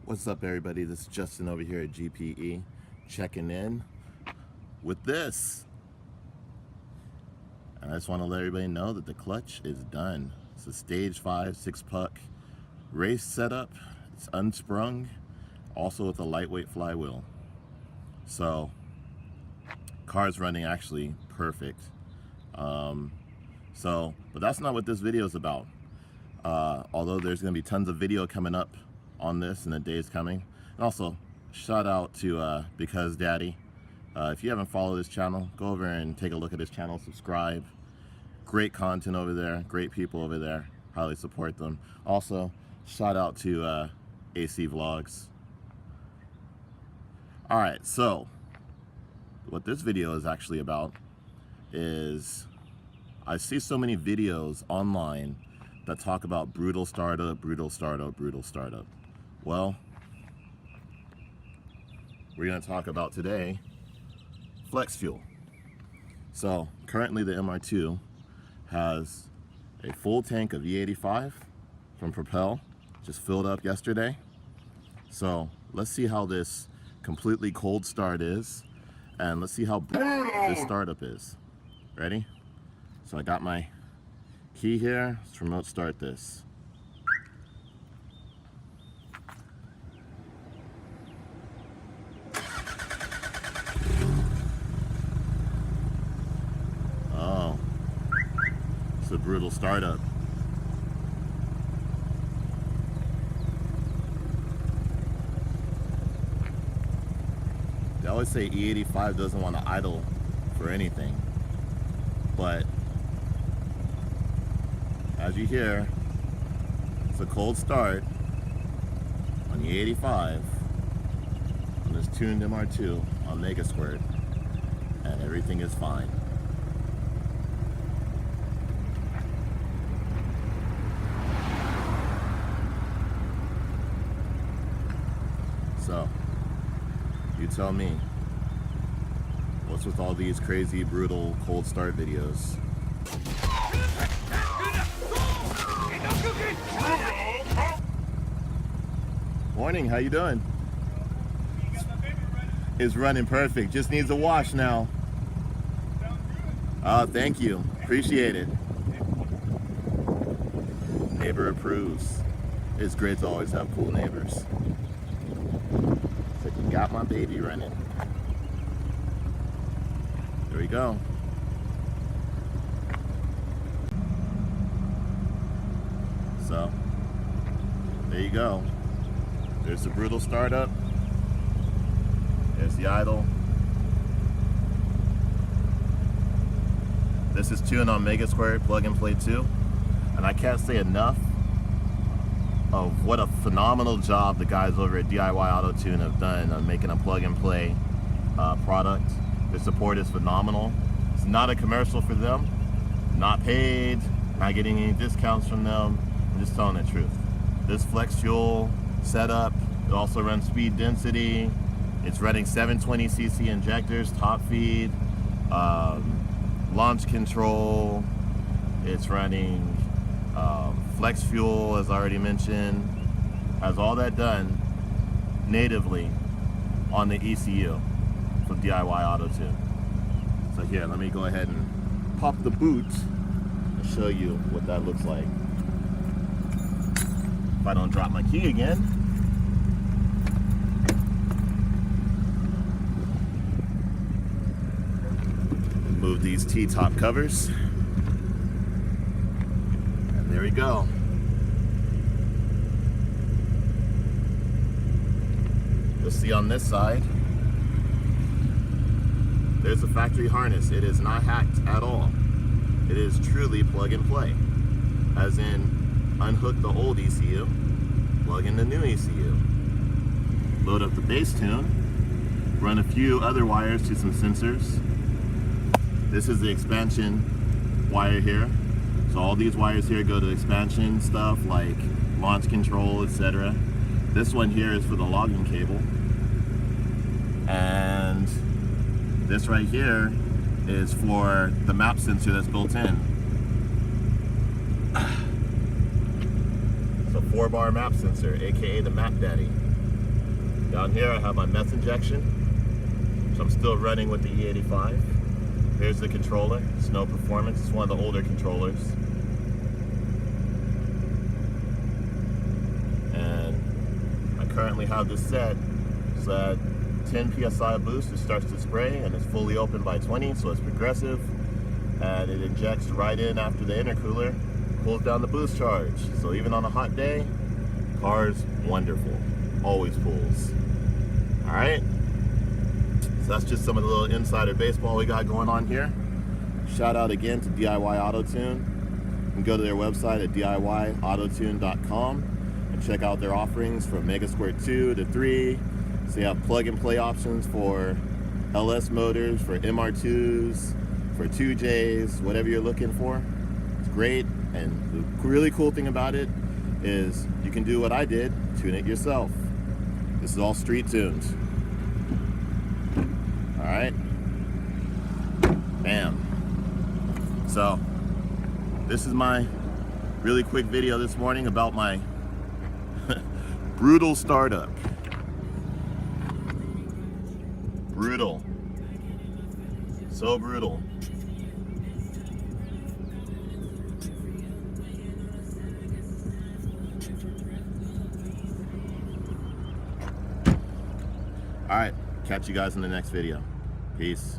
What's up, everybody? This is Justin over here at GPE, checking in with this. And I just want to let everybody know that the clutch is done. It's a stage 5 6-puck race setup. It's unsprung, also with a lightweight flywheel. So, car's running actually perfect. But that's not what this video is about. Although there's going to be tons of video coming up on this in the days coming. And also, shout out to Because Daddy. If you haven't followed his channel, go over and take a look at his channel, subscribe. Great content over there, great people over there. Highly support them. Also, shout out to AC Vlogs. Alright, so what this video is actually about is I see so many videos online that talk about brutal startup, brutal startup, brutal startup. Well, we're going to talk about today flex fuel. So currently the MR2 has a full tank of E85 from Propel, just filled up yesterday. So let's see how this completely cold start is, and let's see how brutal this startup is. Ready? So I got my key here. Let's remote start this. Oh, it's a brutal startup. They always say E85 doesn't want to idle for anything, but as you hear, it's a cold start on E85 on this tuned MR2 on MegaSquirt, and everything is fine. So, you tell me, what's with all these crazy, brutal, cold start videos? Morning, how you doing? It's running perfect, just needs a wash now. Thank you, appreciate it. Neighbor approves. It's great to always have cool neighbors. It's like, you got my baby running. There we go. So, there you go. There's the brutal startup. There's the idle. This is tuned on MegaSquirt Plug and Play 2. And I can't say enough of what a phenomenal job the guys over at DIYAutoTune have done on making a plug and play product. The support is phenomenal. It's not a commercial for them. Not paid, not getting any discounts from them. I'm just telling the truth. This flex fuel setup, it also runs speed density. It's running 720cc injectors, top feed, launch control. It's running flex fuel, as I already mentioned. Has all that done natively on the ECU from DIYAutoTune. So here, let me go ahead and pop the boot and show you what that looks like. If I don't drop my key again. Move these T-top covers. And there we go. You'll see on this side, there's a factory harness. It is not hacked at all. It is truly plug and play. As in, unhook the old ECU, plug in the new ECU, load up the base tune, run a few other wires to some sensors. This is the expansion wire here. So all these wires here go to expansion stuff like launch control, etc. This one here is for the logging cable. And this right here is for the map sensor that's built in. 4-bar map sensor, aka the map daddy. Down here I have my meth injection, so I'm still running with the E85. Here's the controller. It's no performance. It's one of the older controllers. And I currently have this set so that 10 psi boost, it starts to spray, and it's fully open by 20, so it's progressive, and it injects right in after the intercooler, pulls down the boost charge. So even on a hot day, car's wonderful, always pulls. All right, so that's just some of the little insider baseball we got going on here. Shout out again to DIYAutoTune. You can go to their website at DIYAutoTune.com and check out their offerings from MegaSquirt 2 to 3. So you have plug-and-play options for LS motors, for MR2s, for 2Js, whatever you're looking for. It's great, and the really cool thing about it is you can do what I did, tune it yourself. This is all street tuned. All right, bam. So this is my really quick video this morning about my brutal startup. Brutal. So brutal. All right, catch you guys in the next video. Peace.